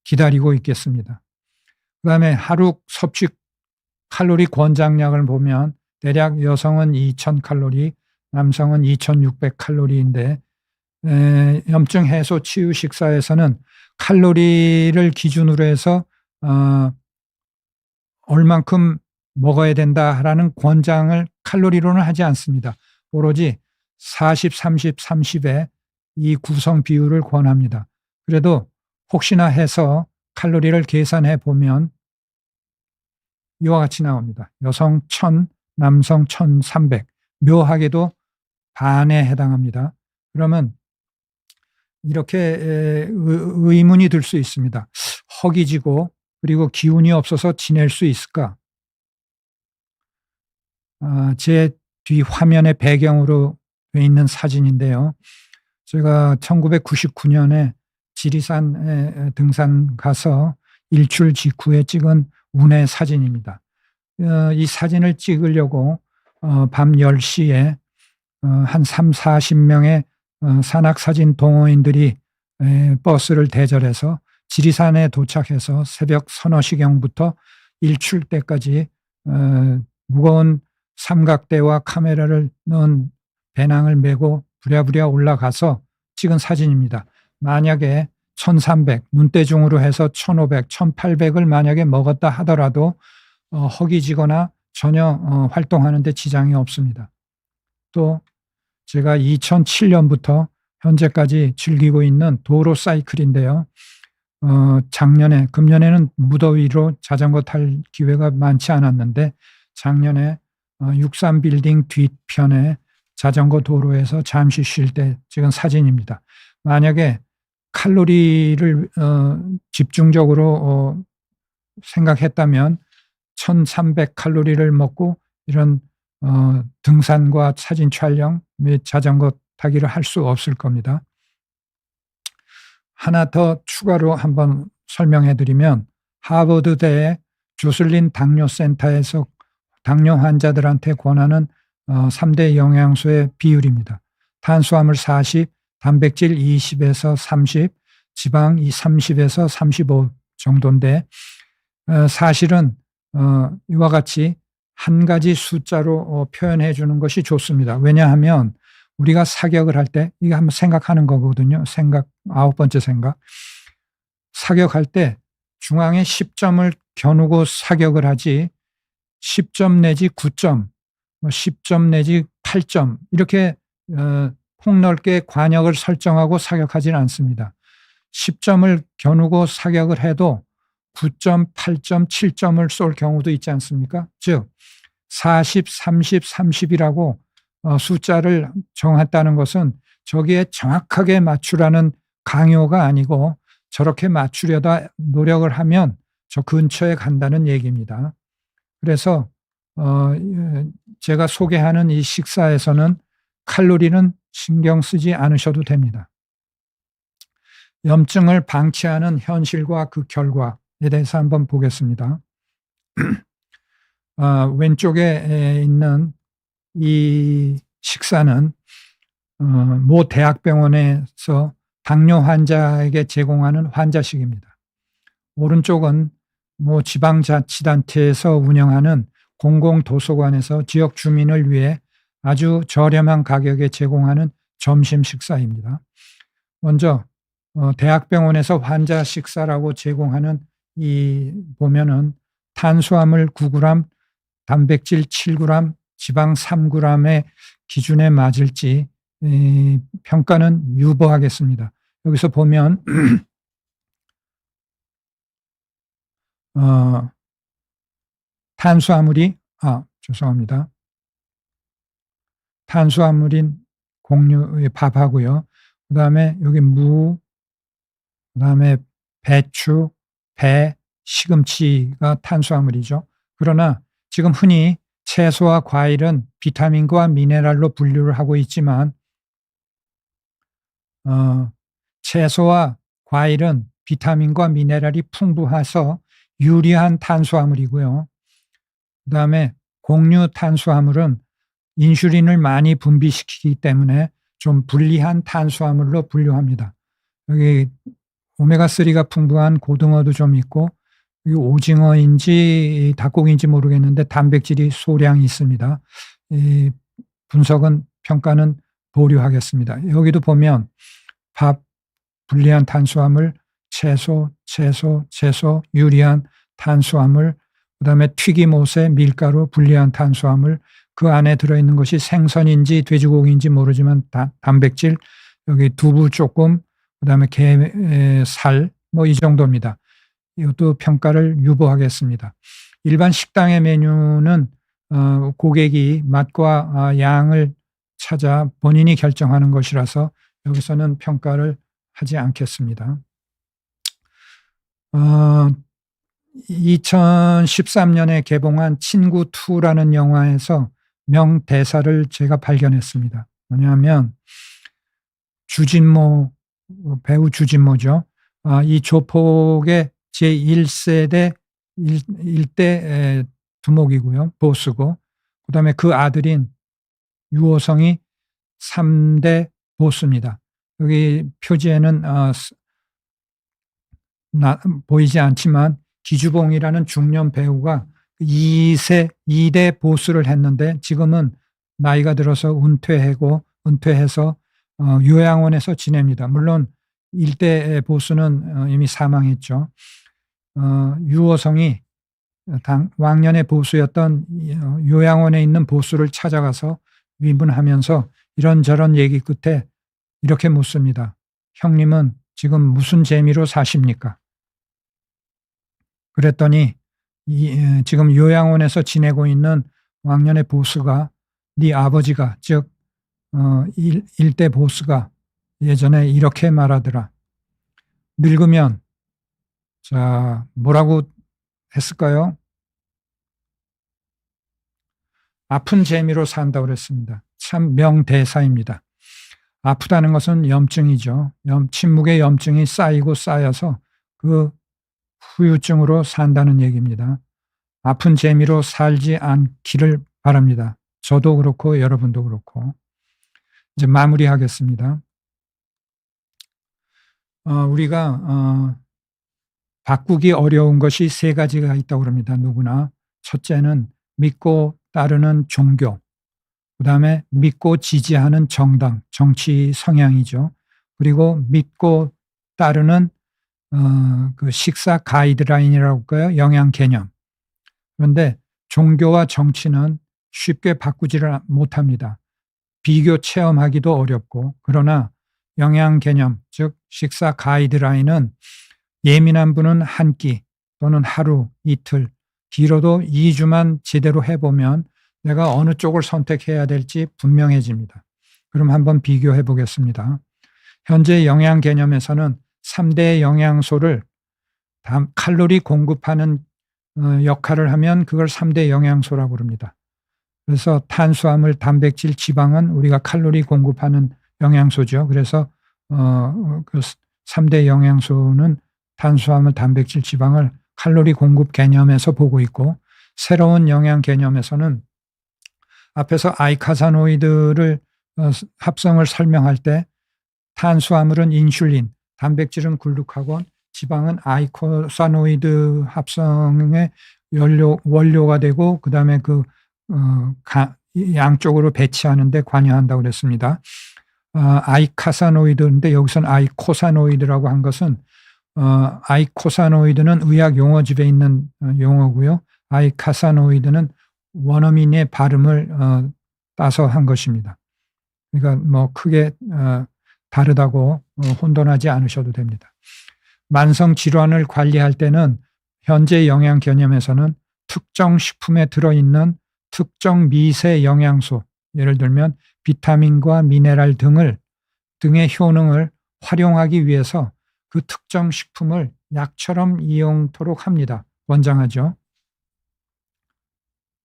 기다리고 있겠습니다. 그 다음에 하루 섭취 칼로리 권장량을 보면 대략 여성은 2000칼로리, 남성은 2600칼로리인데 염증 해소 치유 식사에서는 칼로리를 기준으로 해서 얼만큼 먹어야 된다라는 권장을 칼로리로는 하지 않습니다. 오로지 40, 30, 30의 이 구성 비율을 권합니다. 그래도 혹시나 해서 칼로리를 계산해 보면 이와 같이 나옵니다. 여성 1000, 남성 1300. 묘하게도 반에 해당합니다. 그러면 이렇게 의문이 들 수 있습니다. 허기지고 그리고 기운이 없어서 지낼 수 있을까? 제 뒤 화면의 배경으로 돼 있는 사진인데요. 제가 1999년에 지리산 등산 가서 일출 직후에 찍은 운해 사진입니다. 이 사진을 찍으려고 밤 10시에 한 3, 40명의 산악사진 동호인들이 버스를 대절해서 지리산에 도착해서 새벽 서너 시경부터 일출 때까지 무거운 삼각대와 카메라를 넣은 배낭을 메고 부랴부랴 올라가서 찍은 사진입니다. 만약에 1300, 눈대중으로 해서 1500, 1800을 만약에 먹었다 하더라도 허기지거나 전혀 활동하는 데 지장이 없습니다. 또 제가 2007년부터 현재까지 즐기고 있는 도로 사이클인데요. 금년에는 무더위로 자전거 탈 기회가 많지 않았는데 작년에 63빌딩 뒤편에 자전거 도로에서 잠시 쉴 때 찍은 사진입니다. 만약에 칼로리를 집중적으로 생각했다면 1300 칼로리를 먹고 이런 등산과 사진 촬영 및 자전거 타기를 할 수 없을 겁니다. 하나 더 추가로 한번 설명해 드리면 하버드대 조슬린 당뇨센터에서 당뇨 환자들한테 권하는 3대 영양소의 비율입니다. 탄수화물 40, 단백질 20에서 30, 지방 30에서 35 정도인데 사실은 이와 같이 한 가지 숫자로 표현해 주는 것이 좋습니다. 왜냐하면 우리가 사격을 할 때 이거 한번 생각하는 거거든요. 아홉 번째 생각. 사격할 때 중앙에 10점을 겨누고 사격을 하지 10점 내지 9점, 10점 내지 8점 이렇게 폭넓게 관역을 설정하고 사격하지는 않습니다. 10점을 겨누고 사격을 해도 9점, 8점, 7점을 쏠 경우도 있지 않습니까? 즉 40, 30, 30이라고 숫자를 정했다는 것은 저기에 정확하게 맞추라는 강요가 아니고 저렇게 맞추려다 노력을 하면 저 근처에 간다는 얘기입니다. 그래서 제가 소개하는 이 식사에서는 칼로리는 신경 쓰지 않으셔도 됩니다. 염증을 방치하는 현실과 그 결과에 대해서 한번 보겠습니다. 왼쪽에 있는 이 식사는 모 대학병원에서 당뇨 환자에게 제공하는 환자식입니다. 오른쪽은 모 지방자치단체에서 운영하는 공공도서관에서 지역 주민을 위해 아주 저렴한 가격에 제공하는 점심 식사입니다. 먼저 대학병원에서 환자 식사라고 제공하는 보면은 탄수화물 9g, 단백질 7g, 지방 3g의 기준에 맞을지 평가는 유보하겠습니다. 여기서 보면 죄송합니다. 탄수화물인 곡류 밥하고요. 그 다음에 여기 무, 그 다음에 배추, 배, 시금치가 탄수화물이죠. 그러나 지금 흔히 채소와 과일은 비타민과 미네랄로 분류를 하고 있지만 채소와 과일은 비타민과 미네랄이 풍부해서 유리한 탄수화물이고요. 그 다음에 곡류 탄수화물은 인슐린을 많이 분비시키기 때문에 좀 불리한 탄수화물로 분류합니다. 여기 오메가3가 풍부한 고등어도 좀 있고 여기 오징어인지 닭고기인지 모르겠는데 단백질이 소량이 있습니다. 이 평가는 보류하겠습니다. 여기도 보면 밥, 불리한 탄수화물, 채소, 유리한 탄수화물, 그다음에 튀김옷에 밀가루, 불리한 탄수화물, 그 안에 들어있는 것이 생선인지 돼지고기인지 모르지만 단백질, 여기 두부 조금, 그다음에 게살, 뭐 이 정도입니다. 이것도 평가를 유보하겠습니다. 일반 식당의 메뉴는 고객이 맛과 양을 찾아 본인이 결정하는 것이라서 여기서는 평가를 하지 않겠습니다. 2013년에 개봉한 친구2라는 영화에서 명대사를 제가 발견했습니다. 뭐냐면 주진모, 배우 주진모죠. 이 조폭의 제1세대 1대 두목이고요. 보스고, 그 다음에 그 아들인 유호성이 3대 보스입니다. 여기 표지에는 보이지 않지만 기주봉이라는 중년 배우가 2대 보스를 했는데 지금은 나이가 들어서 은퇴해서 요양원에서 지냅니다. 물론 1대 보스는 이미 사망했죠. 유호성이 왕년의 보스였던 요양원에 있는 보스를 찾아가서 위문하면서 이런저런 얘기 끝에 이렇게 묻습니다. 형님은 지금 무슨 재미로 사십니까? 그랬더니 지금 요양원에서 지내고 있는 왕년의 보스가 네 아버지가 즉 1대 보스가 예전에 이렇게 말하더라. 늙으면 자 뭐라고 했을까요? 아픈 재미로 산다고 그랬습니다. 참 명대사입니다. 아프다는 것은 염증이죠. 침묵의 염증이 쌓이고 쌓여서 그 후유증으로 산다는 얘기입니다. 아픈 재미로 살지 않기를 바랍니다. 저도 그렇고 여러분도 그렇고. 이제 마무리하겠습니다. 우리가 바꾸기 어려운 것이 3가지가 있다고 합니다. 누구나. 첫째는 믿고 따르는 종교, 그 다음에 믿고 지지하는 정당, 정치 성향이죠. 그리고 믿고 따르는 그 식사 가이드라인이라고 할까요? 영양 개념. 그런데 종교와 정치는 쉽게 바꾸지를 못합니다. 비교 체험하기도 어렵고, 그러나 영양 개념, 즉 식사 가이드라인은 예민한 분은 한 끼 또는 하루, 이틀, 길어도 2주만 제대로 해보면 내가 어느 쪽을 선택해야 될지 분명해집니다. 그럼 한번 비교해 보겠습니다. 현재 영양 개념에서는 3대 영양소를 칼로리 공급하는 역할을 하면 그걸 3대 영양소라고 합니다. 그래서 탄수화물, 단백질, 지방은 우리가 칼로리 공급하는 영양소죠. 그래서 그 3대 영양소는 탄수화물, 단백질, 지방을 칼로리 공급 개념에서 보고 있고, 새로운 영양 개념에서는 앞에서 아이카사노이드를 합성을 설명할 때 탄수화물은 인슐린, 단백질은 글루카곤, 지방은 아이코사노이드 합성의 원료가 되고 그 다음에 그 양쪽으로 배치하는 데 관여한다고 그랬습니다. 아이카사노이드인데 여기서는 아이코사노이드라고 한 것은 아이코사노이드는 의학 용어집에 있는 용어고요. 아이카사노이드는 원어민의 발음을 따서 한 것입니다. 그러니까 뭐 크게 다르다고 혼돈하지 않으셔도 됩니다. 만성 질환을 관리할 때는 현재 영양 개념에서는 특정 식품에 들어있는 특정 미세 영양소, 예를 들면 비타민과 미네랄 등의 효능을 활용하기 위해서 그 특정 식품을 약처럼 이용토록 합니다. 권장하죠.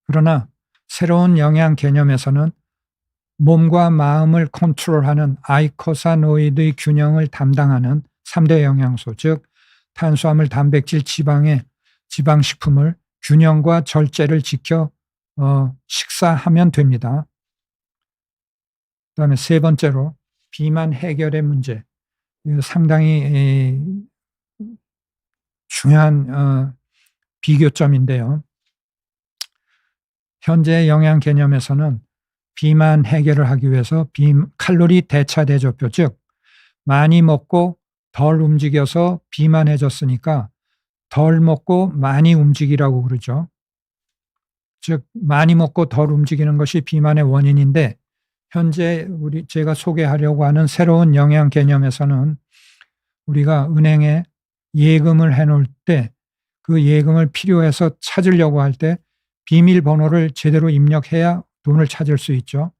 그러나 새로운 영양 개념에서는 몸과 마음을 컨트롤하는 아이코사노이드의 균형을 담당하는 3대 영양소, 즉 탄수화물, 단백질, 지방식품을 균형과 절제를 지켜 식사하면 됩니다. 그다음에 3번째로 비만 해결의 문제. 상당히 중요한 비교점인데요. 현재 영양 개념에서는 비만 해결을 하기 위해서 칼로리 대차 대조표, 즉 많이 먹고 덜 움직여서 비만해졌으니까 덜 먹고 많이 움직이라고 그러죠. 즉 많이 먹고 덜 움직이는 것이 비만의 원인인데, 현재 제가 소개하려고 하는 새로운 영양 개념에서는 우리가 은행에 예금을 해놓을 때 그 예금을 필요해서 찾으려고 할 때 비밀번호를 제대로 입력해야 돈을 찾을 수 있죠.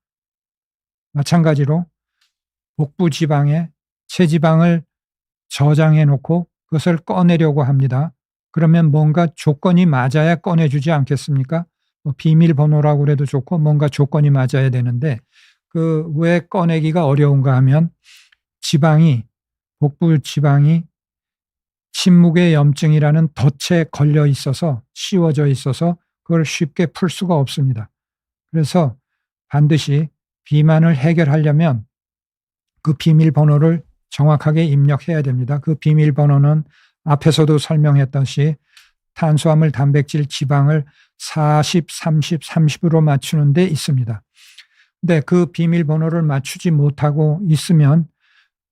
마찬가지로 복부 지방에 체지방을 저장해 놓고 그것을 꺼내려고 합니다. 그러면 뭔가 조건이 맞아야 꺼내주지 않겠습니까? 비밀번호라고 그래도 좋고 뭔가 조건이 맞아야 되는데, 왜 꺼내기가 어려운가 하면 복부 지방이 침묵의 염증이라는 덫에 걸려 있어서, 씌워져 있어서 그걸 쉽게 풀 수가 없습니다. 그래서 반드시 비만을 해결하려면 그 비밀번호를 정확하게 입력해야 됩니다. 그 비밀번호는 앞에서도 설명했듯이 탄수화물, 단백질, 지방을 40, 30, 30으로 맞추는 데 있습니다. 근데 그 비밀번호를 맞추지 못하고 있으면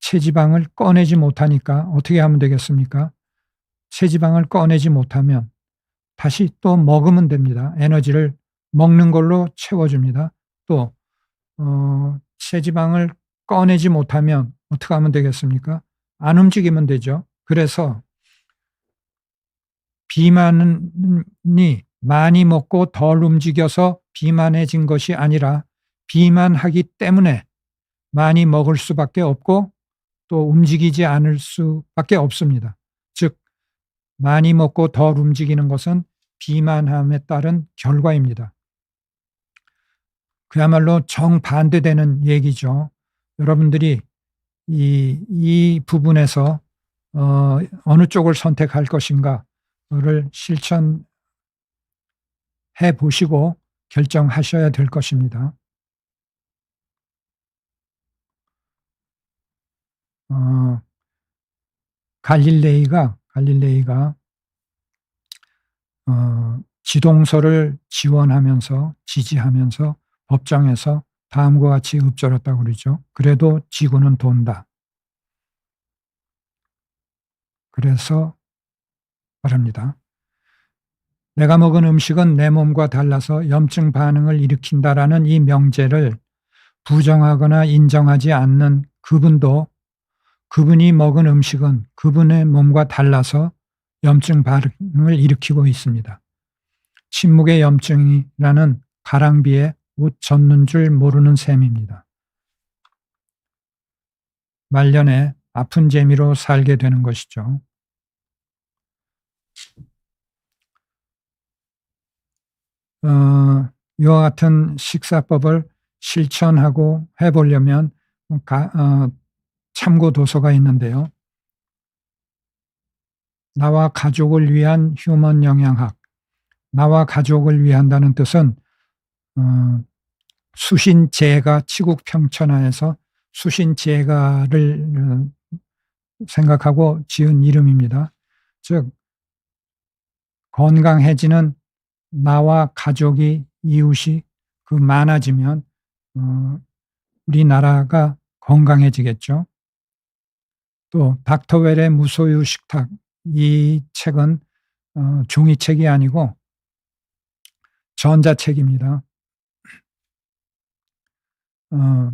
체지방을 꺼내지 못하니까 어떻게 하면 되겠습니까? 체지방을 꺼내지 못하면 다시 또 먹으면 됩니다. 에너지를 먹는 걸로 채워줍니다. 또 체지방을 꺼내지 못하면 어떻게 하면 되겠습니까? 안 움직이면 되죠. 그래서 비만이 많이 먹고 덜 움직여서 비만해진 것이 아니라 비만하기 때문에 많이 먹을 수밖에 없고 또 움직이지 않을 수밖에 없습니다. 즉 많이 먹고 덜 움직이는 것은 비만함에 따른 결과입니다. 그야말로 정반대되는 얘기죠. 여러분들이 이 부분에서 어느 쪽을 선택할 것인가를 실천해 보시고 결정하셔야 될 것입니다. 갈릴레이가 지동설을 지지하면서 법정에서 다음과 같이 읊조렸다고 그러죠. 그래도 지구는 돈다. 그래서 말합니다. 내가 먹은 음식은 내 몸과 달라서 염증 반응을 일으킨다라는 이 명제를 부정하거나 인정하지 않는 그분도 그분이 먹은 음식은 그분의 몸과 달라서 염증 반응을 일으키고 있습니다. 침묵의 염증이라는 가랑비에 옷 젖는 줄 모르는 셈입니다. 말년에 아픈 재미로 살게 되는 것이죠. 이와 같은 식사법을 실천하고 해보려면 참고 도서가 있는데요. 나와 가족을 위한 휴먼 영양학. 나와 가족을 위한다는 뜻은 수신제가 치국 평천하에서 수신제가를 생각하고 지은 이름입니다. 즉 건강해지는 나와 가족이, 이웃이 많아지면 우리나라가 건강해지겠죠. 또 닥터 웰의 무소유 식탁, 이 책은 종이책이 아니고 전자책입니다.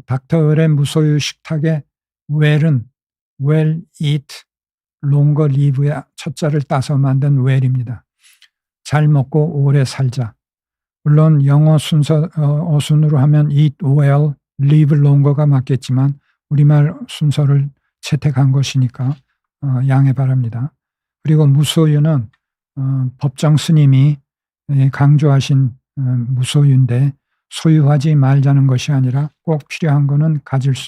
닥터 웰의 무소유 식탁의 웰은 well eat, longer live의 첫자를 따서 만든 웰입니다. 잘 먹고 오래 살자. 물론 영어 어순으로 하면 eat well, live longer가 맞겠지만 우리말 순서를 채택한 것이니까 양해 바랍니다. 그리고 무소유는 법정 스님이 강조하신 무소유인데, 소유하지 말자는 것이 아니라 꼭 필요한 것은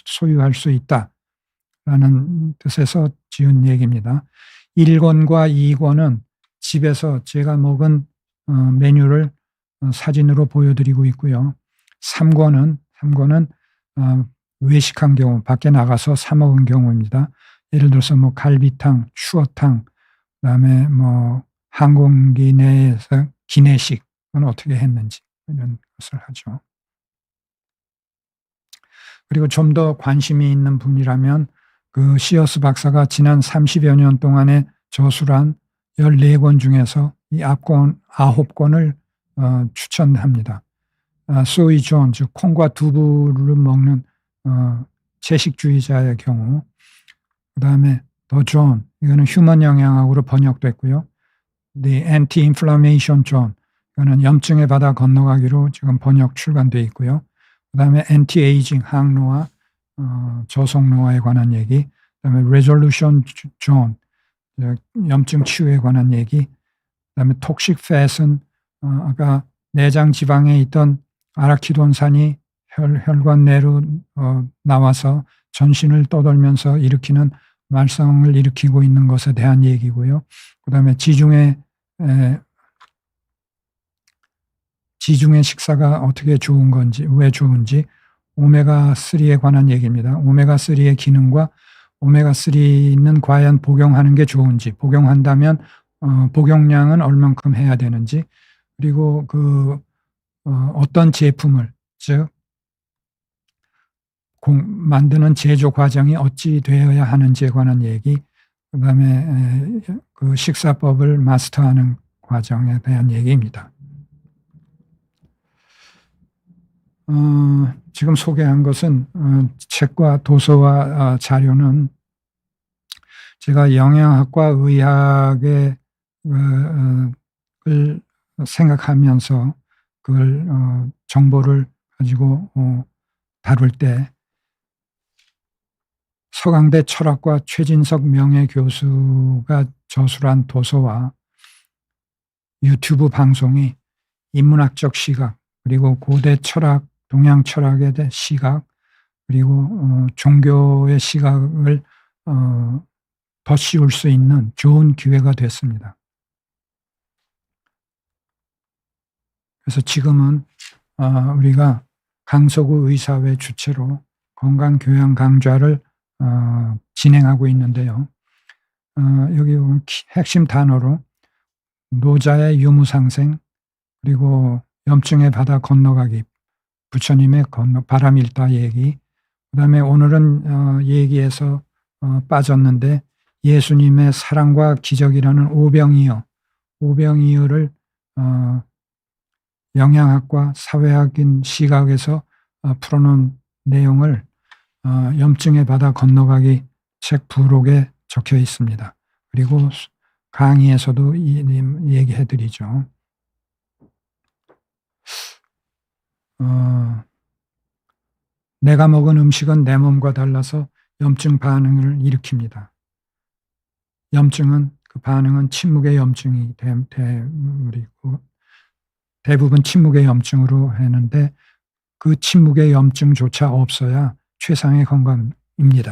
소유할 수 있다라는 뜻에서 지은 얘기입니다. 1권과 2권은 집에서 제가 먹은 메뉴를 사진으로 보여드리고 있고요. 3권은 외식한 경우, 밖에 나가서 사 먹은 경우입니다. 예를 들어서 갈비탕, 추어탕, 그다음에 항공기 내에서 기내식은 어떻게 했는지 이런 것을 하죠. 그리고 좀 더 관심이 있는 분이라면 그 시어스 박사가 지난 30여 년 동안에 저술한 14권 중에서 이 9권을 추천합니다. 소이 존, 즉 콩과 두부를 먹는 채식주의자의 경우, 그다음에 더 존, 이거는 휴먼 영양학으로 번역됐고요. The Anti-Inflammation John, 이거는 염증의 바다 건너가기로 지금 번역 출간돼 있고요. 그다음에 Anti-Aging, 항노화, 저속노화에 관한 얘기, 그다음에 Resolution John, 염증 치유에 관한 얘기, 그다음에 Toxic Fat은 아까 내장 지방에 있던 아라키돈산이 혈관 내로 나와서 전신을 떠돌면서 일으키는 말썽을 일으키고 있는 것에 대한 얘기고요. 그다음에 지중해 식사가 어떻게 좋은 건지, 왜 좋은지, 오메가3에 관한 얘기입니다. 오메가3의 기능과 오메가3는 과연 복용하는 게 좋은지, 복용한다면 복용량은 얼만큼 해야 되는지, 그리고 어떤 제품을, 즉 만드는 제조 과정이 어찌 되어야 하는지에 관한 얘기, 그다음에 그 식사법을 마스터하는 과정에 대한 얘기입니다. 지금 소개한 것은 책과 도서와 자료는 제가 영양학과 의학을 생각하면서 그걸 정보를 가지고 다룰 때 서강대 철학과 최진석 명예교수가 저술한 도서와 유튜브 방송이 인문학적 시각, 그리고 고대 철학, 동양 철학에 대한 시각, 그리고 종교의 시각을 더 씌울 수 있는 좋은 기회가 됐습니다. 그래서 지금은 우리가 강서구 의사회 주최로 건강교양 강좌를 진행하고 있는데요. 여기 핵심 단어로 노자의 유무상생, 그리고 염증의 바다 건너가기, 부처님의 바람일다 얘기, 그다음에 오늘은 얘기에서 빠졌는데 예수님의 사랑과 기적이라는 오병이어를 영양학과 사회학인 시각에서 풀어놓은 내용을 염증의 바다 건너가기 책 부록에 적혀 있습니다. 그리고 강의에서도 얘기해 드리죠. 내가 먹은 음식은 내 몸과 달라서 염증 반응을 일으킵니다. 염증은, 그 반응은 침묵의 염증이 대부분 침묵의 염증으로 했는데 그 침묵의 염증조차 없어야 최상의 건강입니다.